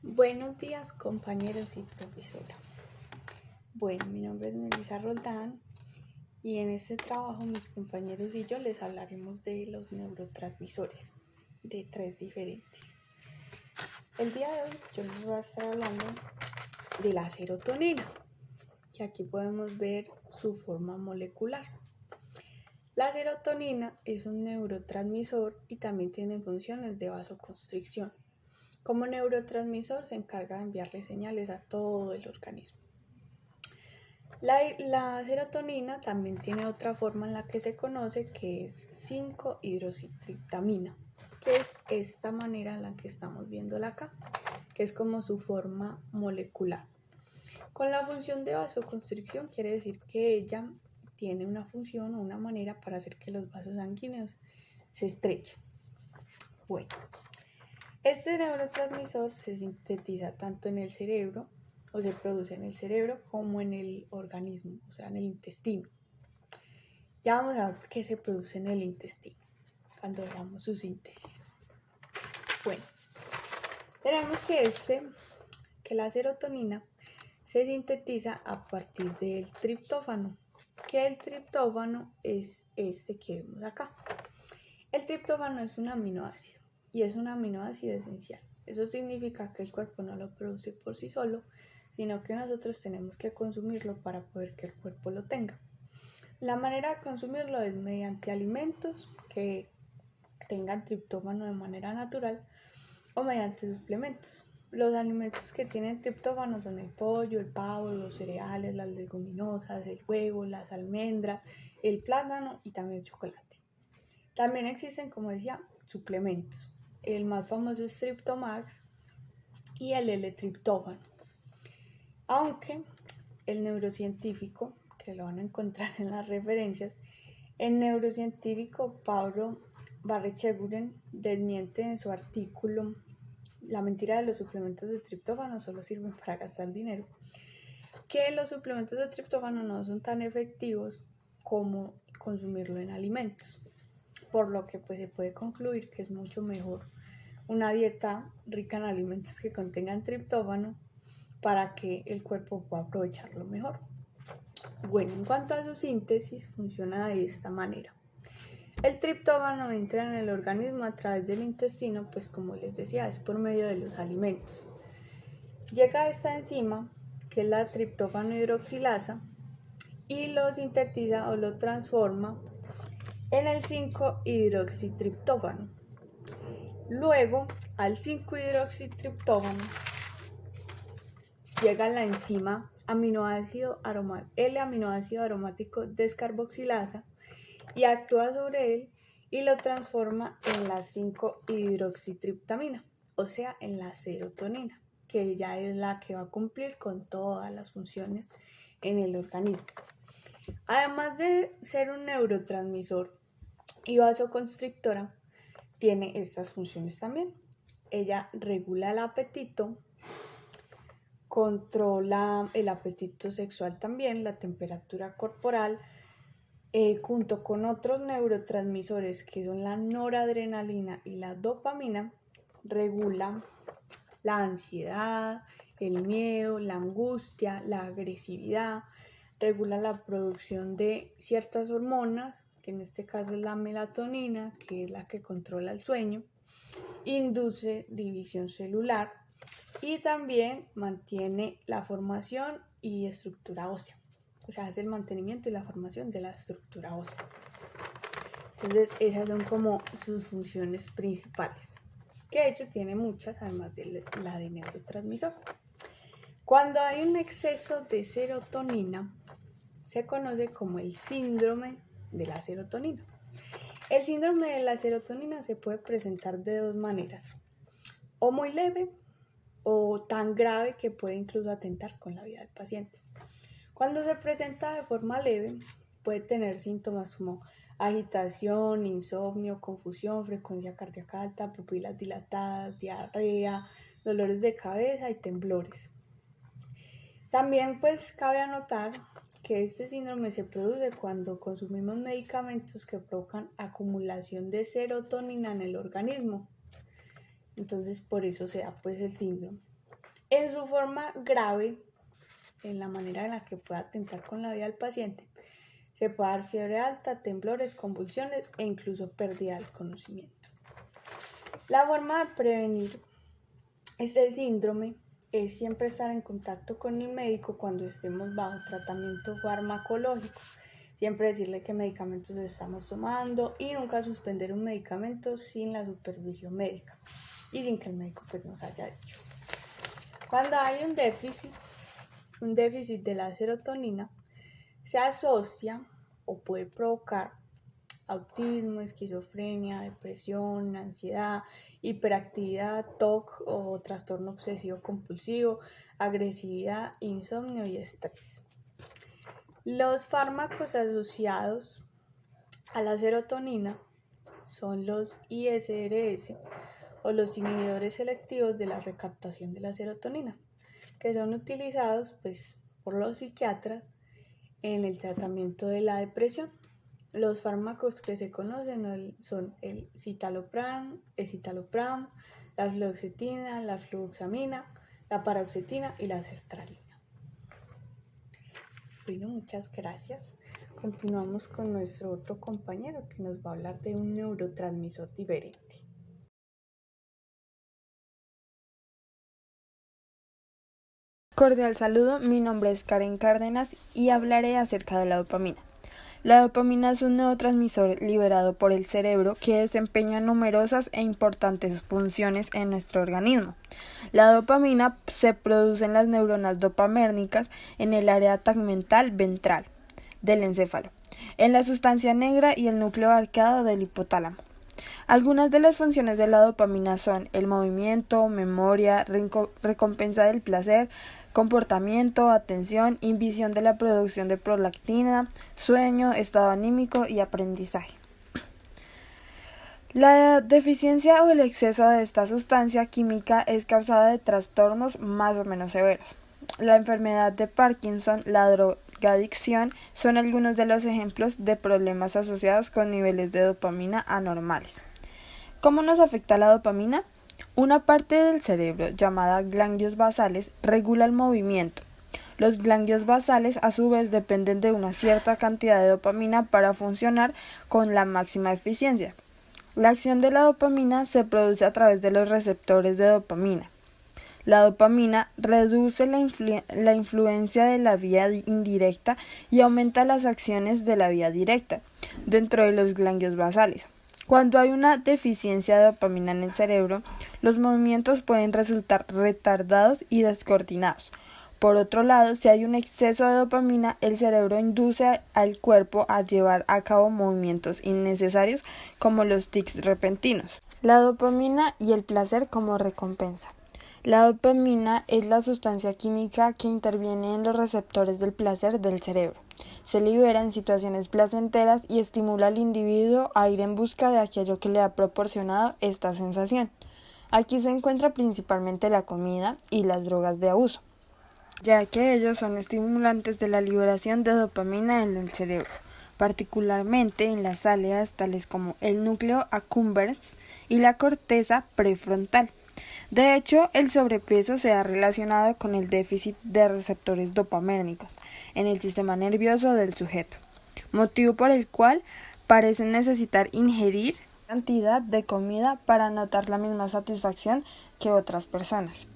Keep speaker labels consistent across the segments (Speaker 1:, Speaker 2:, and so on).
Speaker 1: Buenos días, compañeros y profesora. Bueno, mi nombre es Melissa Roldán y en este trabajo mis compañeros y yo les hablaremos de los neurotransmisores, de 3 diferentes. El día de hoy yo les voy a estar hablando de la serotonina, que aquí podemos ver su forma molecular. La serotonina es un neurotransmisor y también tiene funciones de vasoconstricción. Como neurotransmisor se encarga de enviarle señales a todo el organismo. La serotonina también tiene otra forma en la que se conoce, que es 5-hidroxitriptamina, que es esta manera en la que estamos viéndola acá, que es como su forma molecular. Con la función de vasoconstricción quiere decir que ella tiene una función o una manera para hacer que los vasos sanguíneos se estrechen. Bueno, este neurotransmisor se sintetiza tanto en el cerebro o se produce en el cerebro como en el organismo, o sea, en el intestino. Ya vamos a ver por qué se produce en el intestino cuando veamos su síntesis. Bueno, tenemos que la serotonina se sintetiza a partir del triptófano, que el triptófano es este que vemos acá. El triptófano es un aminoácido y es un aminoácido esencial. Eso significa que el cuerpo no lo produce por sí solo, sino que nosotros tenemos que consumirlo para poder que el cuerpo lo tenga. La manera de consumirlo es mediante alimentos que tengan triptófano de manera natural o mediante suplementos. Los alimentos que tienen triptófano son el pollo, el pavo, los cereales, las leguminosas, el huevo, las almendras, el plátano y también el chocolate. También existen, como decía, suplementos. El más famoso es Triptomax y el L-triptófano. Aunque el neurocientífico, que lo van a encontrar en las referencias, el neurocientífico Pablo Barrecheguren desmiente en su artículo La mentira de los suplementos de triptófano solo sirven para gastar dinero, que los suplementos de triptófano no son tan efectivos como consumirlo en alimentos, por lo que pues se puede concluir que es mucho mejor una dieta rica en alimentos que contengan triptófano para que el cuerpo pueda aprovecharlo mejor. Bueno, en cuanto a su síntesis, funciona de esta manera. El triptófano entra en el organismo a través del intestino, pues como les decía, es por medio de los alimentos. Llega a esta enzima, que es la triptófano hidroxilasa, y lo sintetiza o lo transforma en el 5-hidroxitriptófano. Luego, al 5-hidroxitriptófano llega la enzima L-aminoácido aromático descarboxilasa y actúa sobre él y lo transforma en la 5-hidroxitriptamina, o sea, en la serotonina, que ya es la que va a cumplir con todas las funciones en el organismo. Además de ser un neurotransmisor y vasoconstrictora, tiene estas funciones también. Ella regula el apetito, controla el apetito sexual también, la temperatura corporal, junto con otros neurotransmisores que son la noradrenalina y la dopamina, regula la ansiedad, el miedo, la angustia, la agresividad, regula la producción de ciertas hormonas, que en este caso es la melatonina, que es la que controla el sueño, induce división celular y también mantiene la formación y estructura ósea. O sea, hace el mantenimiento y la formación de la estructura ósea. Entonces, esas son como sus funciones principales, que de hecho tiene muchas, además de la de neurotransmisor. Cuando hay un exceso de serotonina, se conoce como el síndrome de la serotonina. El síndrome de la serotonina se puede presentar de dos maneras, o muy leve o tan grave que puede incluso atentar con la vida del paciente. Cuando se presenta de forma leve, puede tener síntomas como agitación, insomnio, confusión, frecuencia cardíaca alta, pupilas dilatadas, diarrea, dolores de cabeza y temblores. También pues cabe anotar que este síndrome se produce cuando consumimos medicamentos que provocan acumulación de serotonina en el organismo. Entonces por eso se da pues el síndrome. En su forma grave, en la manera en la que puede atentar con la vida del paciente, se puede dar fiebre alta, temblores, convulsiones e incluso pérdida del conocimiento. La forma de prevenir este síndrome es siempre estar en contacto con el médico cuando estemos bajo tratamiento farmacológico. Siempre decirle qué medicamentos estamos tomando y nunca suspender un medicamento sin la supervisión médica y sin que el médico nos haya dicho. Cuando hay un déficit de la serotonina, se asocia o puede provocar autismo, esquizofrenia, depresión, ansiedad, hiperactividad, TOC o trastorno obsesivo compulsivo, agresividad, insomnio y estrés. Los fármacos asociados a la serotonina son los ISRS o los inhibidores selectivos de la recaptación de la serotonina, que son utilizados por los psiquiatras en el tratamiento de la depresión. Los fármacos que se conocen son el citalopram, la fluoxetina, la fluoxamina, la paroxetina y la sertralina. Bueno, muchas gracias. Continuamos con nuestro otro compañero que nos va a hablar de un neurotransmisor diferente.
Speaker 2: Cordial saludo, mi nombre es Karen Cárdenas y hablaré acerca de la dopamina. La dopamina es un neurotransmisor liberado por el cerebro que desempeña numerosas e importantes funciones en nuestro organismo. La dopamina se produce en las neuronas dopamérgicas en el área tegmental ventral del encéfalo, en la sustancia negra y el núcleo arqueado del hipotálamo. Algunas de las funciones de la dopamina son el movimiento, memoria, recompensa del placer, comportamiento, atención, inhibición de la producción de prolactina, sueño, estado anímico y aprendizaje. La deficiencia o el exceso de esta sustancia química es causada de trastornos más o menos severos. La enfermedad de Parkinson, la drogadicción son algunos de los ejemplos de problemas asociados con niveles de dopamina anormales. ¿Cómo nos afecta la dopamina? Una parte del cerebro, llamada ganglios basales, regula el movimiento. Los ganglios basales, a su vez, dependen de una cierta cantidad de dopamina para funcionar con la máxima eficiencia. La acción de la dopamina se produce a través de los receptores de dopamina. La dopamina reduce la influencia de la vía indirecta y aumenta las acciones de la vía directa dentro de los ganglios basales. Cuando hay una deficiencia de dopamina en el cerebro, los movimientos pueden resultar retardados y descoordinados. Por otro lado, si hay un exceso de dopamina, el cerebro induce al cuerpo a llevar a cabo movimientos innecesarios como los tics repentinos. La dopamina y el placer como recompensa. La dopamina es la sustancia química que interviene en los receptores del placer del cerebro. Se libera en situaciones placenteras y estimula al individuo a ir en busca de aquello que le ha proporcionado esta sensación. Aquí se encuentra principalmente la comida y las drogas de abuso, ya que ellos son estimulantes de la liberación de dopamina en el cerebro, particularmente en las áreas tales como el núcleo accumbens y la corteza prefrontal. De hecho, el sobrepeso se ha relacionado con el déficit de receptores dopamérgicos en el sistema nervioso del sujeto, motivo por el cual parecen necesitar ingerir cantidad de comida para notar la misma satisfacción que otras personas.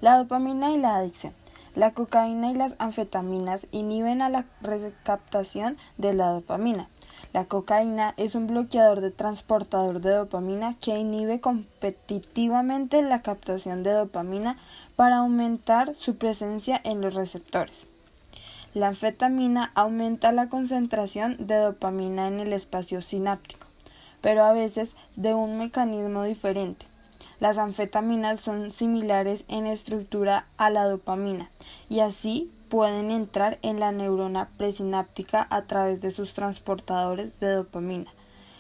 Speaker 2: La dopamina y la adicción. La cocaína y las anfetaminas inhiben a la recaptación de la dopamina. La cocaína es un bloqueador de transportador de dopamina que inhibe competitivamente la captación de dopamina para aumentar su presencia en los receptores. La anfetamina aumenta la concentración de dopamina en el espacio sináptico, pero a veces de un mecanismo diferente. Las anfetaminas son similares en estructura a la dopamina y así pueden entrar en la neurona presináptica a través de sus transportadores de dopamina.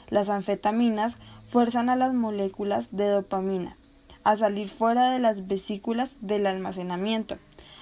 Speaker 2: Las anfetaminas fuerzan a las moléculas de dopamina a salir fuera de las vesículas del almacenamiento.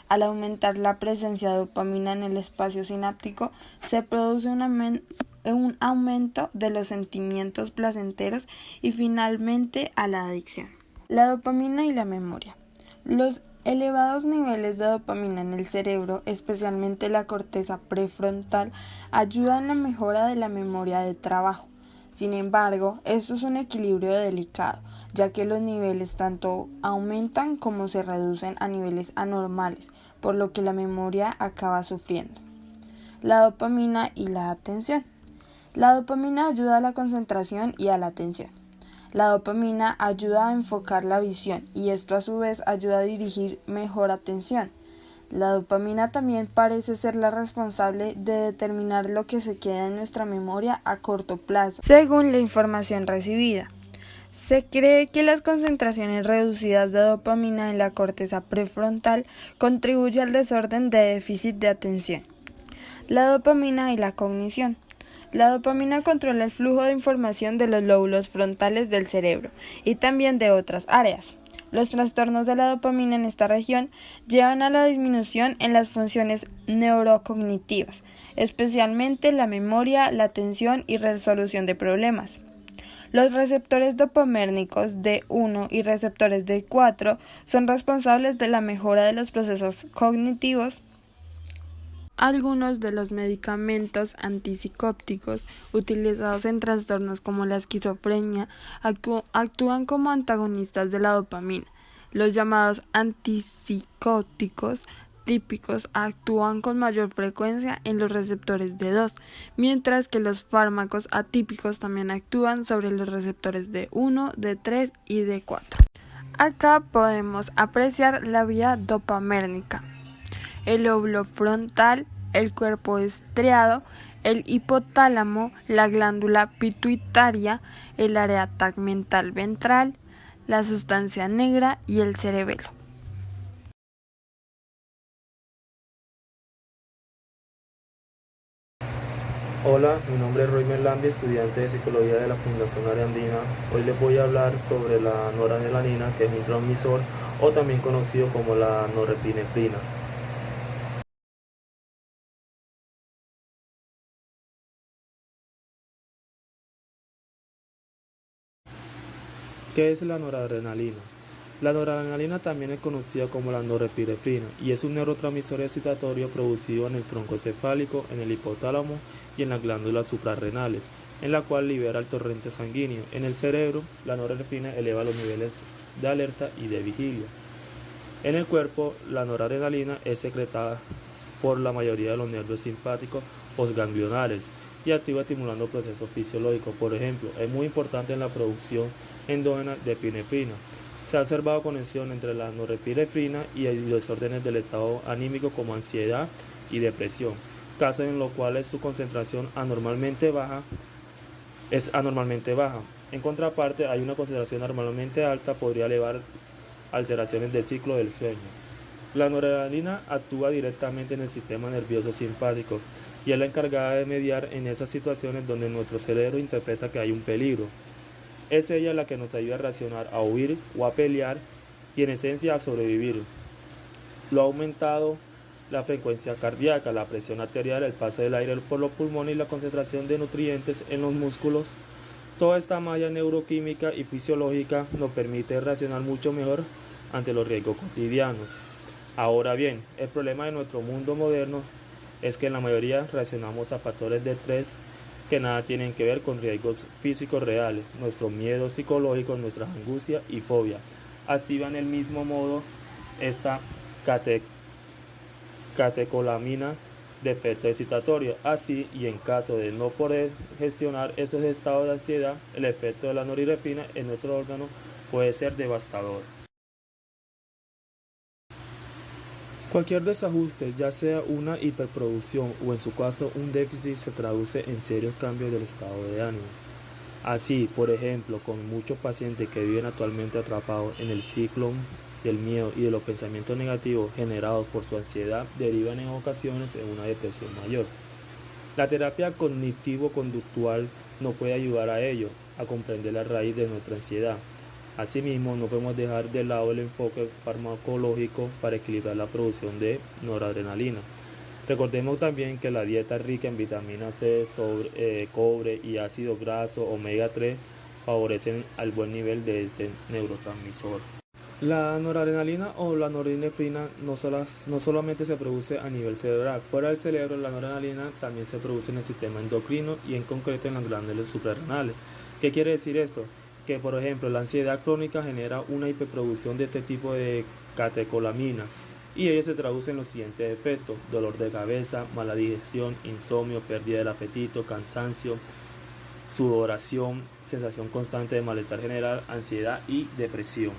Speaker 2: Al aumentar la presencia de dopamina en el espacio sináptico, se produce un aumento de los sentimientos placenteros y finalmente a la adicción. La dopamina y la memoria. Los Elevados niveles de dopamina en el cerebro, especialmente la corteza prefrontal, ayudan en la mejora de la memoria de trabajo. Sin embargo, esto es un equilibrio delicado, ya que los niveles tanto aumentan como se reducen a niveles anormales, por lo que la memoria acaba sufriendo. La dopamina y la atención. La dopamina ayuda a la concentración y a la atención. La dopamina ayuda a enfocar la visión y esto a su vez ayuda a dirigir mejor atención. La dopamina también parece ser la responsable de determinar lo que se queda en nuestra memoria a corto plazo, según la información recibida. Se cree que las concentraciones reducidas de dopamina en la corteza prefrontal contribuyen al desorden de déficit de atención. La dopamina y la cognición. La dopamina controla el flujo de información de los lóbulos frontales del cerebro y también de otras áreas. Los trastornos de la dopamina en esta región llevan a la disminución en las funciones neurocognitivas, especialmente la memoria, la atención y resolución de problemas. Los receptores dopamérgicos D1 y receptores D4 son responsables de la mejora de los procesos cognitivos. Algunos de los medicamentos antipsicóticos utilizados en trastornos como la esquizofrenia actúan como antagonistas de la dopamina. Los llamados antipsicóticos típicos actúan con mayor frecuencia en los receptores D2, mientras que los fármacos atípicos también actúan sobre los receptores D1, D3 y D4. Acá podemos apreciar la vía dopamérgica. El lóbulo frontal, el cuerpo estriado, el hipotálamo, la glándula pituitaria, el área tegmental ventral, la sustancia negra y el cerebelo.
Speaker 3: Hola, mi nombre es Roy Merlandi, estudiante de Psicología de la Fundación Área Andina. Hoy les voy a hablar sobre la noradrenalina, que es un neurotransmisor o también conocido como la norepinefrina. ¿Qué es la noradrenalina? La noradrenalina también es conocida como la norepinefrina y es un neurotransmisor excitatorio producido en el tronco cefálico, en el hipotálamo y en las glándulas suprarrenales, en la cual libera el torrente sanguíneo. En el cerebro, la norepinefrina eleva los niveles de alerta y de vigilia. En el cuerpo, la noradrenalina es secretada por la mayoría de los nervios simpáticos postganglionales y activa estimulando procesos fisiológicos. Por ejemplo, es muy importante en la producción endógena de epinefrina. Se ha observado conexión entre la norepinefrina y los desórdenes del estado anímico como ansiedad y depresión, casos en los cuales su concentración es anormalmente baja. En contraparte, hay una concentración anormalmente alta podría elevar alteraciones del ciclo del sueño. La noradrenalina actúa directamente en el sistema nervioso simpático y es la encargada de mediar en esas situaciones donde nuestro cerebro interpreta que hay un peligro. Es ella la que nos ayuda a reaccionar, a huir o a pelear y en esencia a sobrevivir. Lo ha aumentado la frecuencia cardíaca, la presión arterial, el paso del aire por los pulmones y la concentración de nutrientes en los músculos. Toda esta malla neuroquímica y fisiológica nos permite reaccionar mucho mejor ante los riesgos cotidianos. Ahora bien, el problema de nuestro mundo moderno es que en la mayoría reaccionamos a factores de estrés que nada tienen que ver con riesgos físicos reales. Nuestros miedos psicológicos, nuestras angustias y fobias activan del mismo modo esta catecolamina de efecto excitatorio. Así, y en caso de no poder gestionar esos estados de ansiedad, el efecto de la norepinefrina en nuestro órgano puede ser devastador. Cualquier desajuste, ya sea una hiperproducción o en su caso un déficit, se traduce en serios cambios del estado de ánimo. Así, por ejemplo, con muchos pacientes que viven actualmente atrapados en el ciclo del miedo y de los pensamientos negativos generados por su ansiedad, derivan en ocasiones en una depresión mayor. La terapia cognitivo-conductual nos puede ayudar a ello, a comprender la raíz de nuestra ansiedad. Asimismo, no podemos dejar de lado el enfoque farmacológico para equilibrar la producción de noradrenalina. Recordemos también que la dieta rica en vitamina C, cobre y ácido graso omega 3 favorecen al buen nivel de este neurotransmisor. La noradrenalina o la norepinefrina no solamente se produce a nivel cerebral. Fuera del cerebro, la noradrenalina también se produce en el sistema endocrino y en concreto en las glándulas suprarrenales. ¿Qué quiere decir esto? Que, por ejemplo, la ansiedad crónica genera una hiperproducción de este tipo de catecolamina y ello se traduce en los siguientes efectos: dolor de cabeza, mala digestión, insomnio, pérdida del apetito, cansancio, sudoración, sensación constante de malestar general, ansiedad y depresión.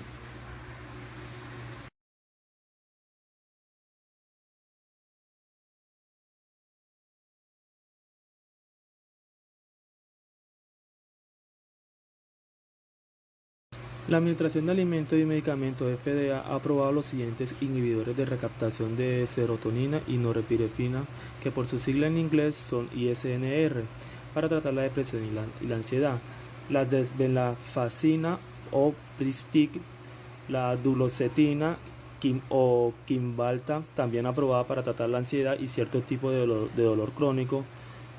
Speaker 3: La Administración de Alimentos y Medicamentos (FDA) ha aprobado los siguientes inhibidores de recaptación de serotonina y norepinefrina, que por su sigla en inglés son ISNR, para tratar la depresión y la ansiedad: la desvenlafaxina o Pristiq, la duloxetina o Cymbalta, también aprobada para tratar la ansiedad y ciertos tipos de dolor crónico;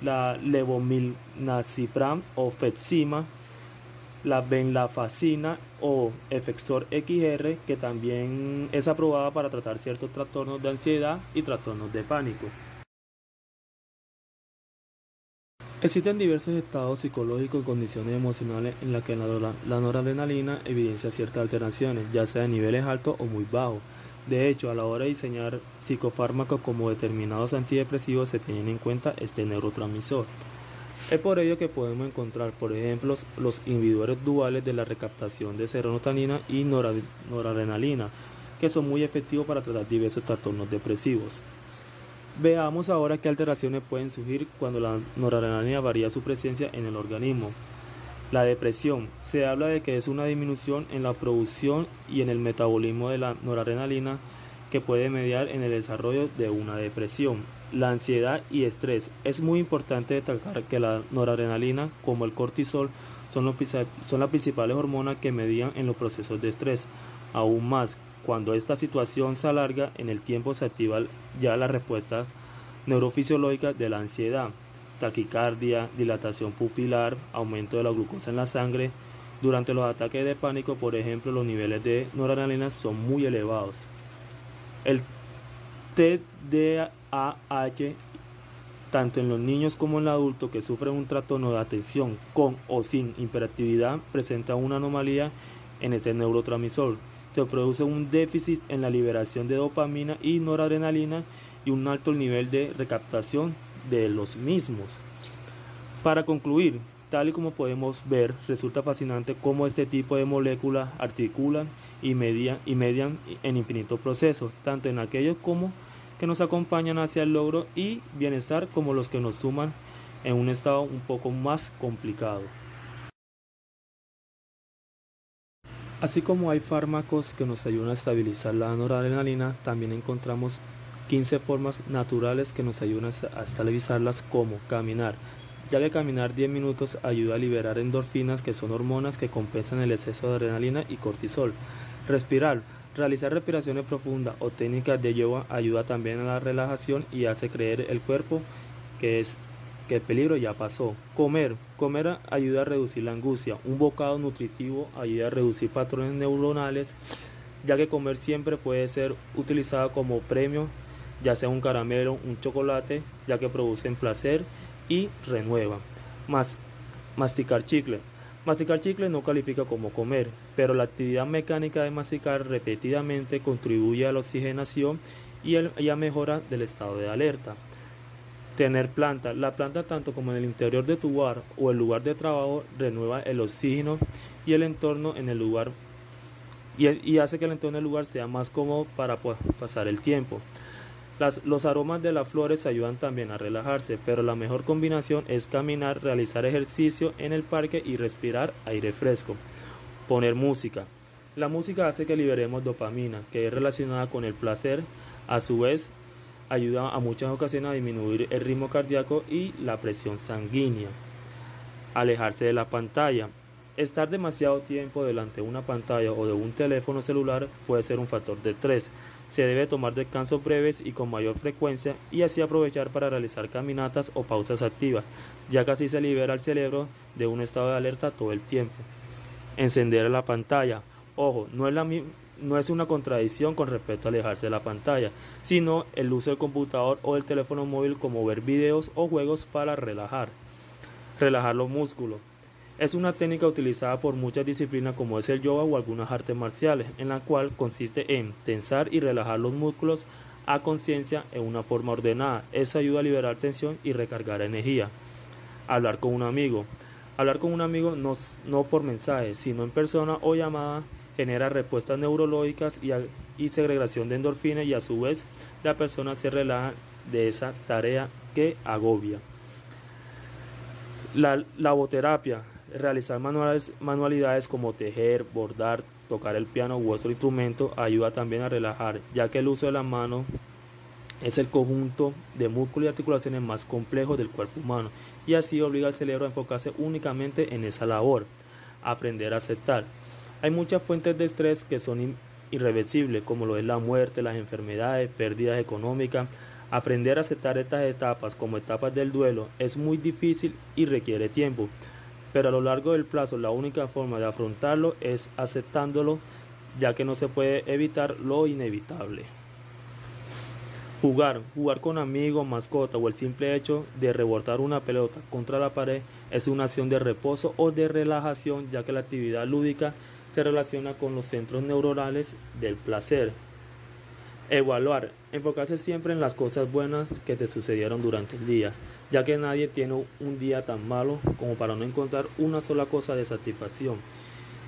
Speaker 3: la levomilnacipran o Fexima; la venlafaxina o Effexor XR, que también es aprobada para tratar ciertos trastornos de ansiedad y trastornos de pánico. Existen diversos estados psicológicos y condiciones emocionales en las que la noradrenalina evidencia ciertas alteraciones, ya sea de niveles altos o muy bajos. De hecho, a la hora de diseñar psicofármacos como determinados antidepresivos se tiene en cuenta este neurotransmisor. Es por ello que podemos encontrar, por ejemplo, los inhibidores duales de la recaptación de serotonina y noradrenalina, que son muy efectivos para tratar diversos trastornos depresivos. Veamos ahora qué alteraciones pueden surgir cuando la noradrenalina varía su presencia en el organismo. La depresión. Se habla de que es una disminución en la producción y en el metabolismo de la noradrenalina que puede mediar en el desarrollo de una depresión. La ansiedad y estrés. Es muy importante destacar que la noradrenalina, como el cortisol, son las principales hormonas que median en los procesos de estrés. Aún más, cuando esta situación se alarga en el tiempo, se activan ya las respuestas neurofisiológicas de la ansiedad: taquicardia, dilatación pupilar, aumento de la glucosa en la sangre. Durante los ataques de pánico, por ejemplo, los niveles de noradrenalina son muy elevados. El TDAH, tanto en los niños como en el adulto que sufren un trastorno de atención con o sin hiperactividad, presenta una anomalía en este neurotransmisor. Se produce un déficit en la liberación de dopamina y noradrenalina y un alto nivel de recaptación de los mismos. Para concluir, tal y como podemos ver, resulta fascinante cómo este tipo de moléculas articulan y median en infinitos procesos, tanto en aquellos como que nos acompañan hacia el logro y bienestar, como los que nos suman en un estado un poco más complicado. Así como hay fármacos que nos ayudan a estabilizar la noradrenalina, también encontramos 15 formas naturales que nos ayudan a estabilizarlas, como caminar, ya que caminar 10 minutos ayuda a liberar endorfinas, que son hormonas que compensan el exceso de adrenalina y cortisol. Respirar. Realizar respiraciones profundas o técnicas de yoga ayuda también a la relajación y hace creer el cuerpo que el peligro ya pasó. Comer ayuda a reducir la angustia. Un bocado nutritivo ayuda a reducir patrones neuronales, ya que comer siempre puede ser utilizado como premio, ya sea un caramelo, un chocolate, ya que producen placer y renueva. Masticar chicle. Masticar chicle no califica como comer, pero la actividad mecánica de masticar repetidamente contribuye a la oxigenación y a mejora del estado de alerta. Tener planta. La planta, tanto como en el interior de tu hogar o el lugar de trabajo, renueva el oxígeno y el entorno en el lugar y hace que el entorno del lugar sea más cómodo para pasar el tiempo. Los aromas de las flores ayudan también a relajarse, pero la mejor combinación es caminar, realizar ejercicio en el parque y respirar aire fresco. Poner música. La música hace que liberemos dopamina, que es relacionada con el placer. A su vez, ayuda a muchas ocasiones a disminuir el ritmo cardíaco y la presión sanguínea. Alejarse de la pantalla. Estar demasiado tiempo delante de una pantalla o de un teléfono celular puede ser un factor de estrés. Se debe tomar descansos breves y con mayor frecuencia, y así aprovechar para realizar caminatas o pausas activas, ya que así se libera el cerebro de un estado de alerta todo el tiempo. Encender la pantalla. Ojo, no es no es una contradicción con respecto a alejarse de la pantalla, sino el uso del computador o del teléfono móvil como ver videos o juegos para relajar los músculos. Es una técnica utilizada por muchas disciplinas como es el yoga o algunas artes marciales, en la cual consiste en tensar y relajar los músculos a conciencia en una forma ordenada. Eso ayuda a liberar tensión y recargar energía. Hablar con un amigo. Hablar con un amigo no por mensaje, sino en persona o llamada, genera respuestas neurológicas y segregación de endorfinas, y a su vez la persona se relaja de esa tarea que agobia. La laboterapia. Realizar manualidades como tejer, bordar, tocar el piano u otro instrumento ayuda también a relajar, ya que el uso de las manos es el conjunto de músculos y articulaciones más complejos del cuerpo humano, y así obliga al cerebro a enfocarse únicamente en esa labor. Aprender a aceptar. Hay muchas fuentes de estrés que son irreversibles, como lo es la muerte, las enfermedades, pérdidas económicas. Aprender a aceptar estas etapas como etapas del duelo es muy difícil y requiere tiempo, pero a lo largo del plazo la única forma de afrontarlo es aceptándolo, ya que no se puede evitar lo inevitable. Jugar con amigos, mascota o el simple hecho de rebotar una pelota contra la pared es una acción de reposo o de relajación, ya que la actividad lúdica se relaciona con los centros neuronales del placer. Evaluar, enfocarse siempre en las cosas buenas que te sucedieron durante el día, ya que nadie tiene un día tan malo como para no encontrar una sola cosa de satisfacción,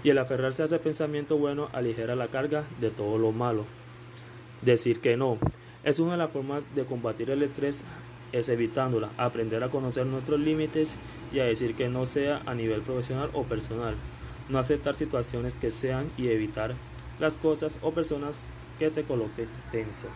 Speaker 3: y el aferrarse a ese pensamiento bueno aligera la carga de todo lo malo. Decir que no, es una de las formas de combatir el estrés, es evitándola, aprender a conocer nuestros límites y a decir que no, sea a nivel profesional o personal, no aceptar situaciones que sean y evitar las cosas o personas que te coloquen tenso.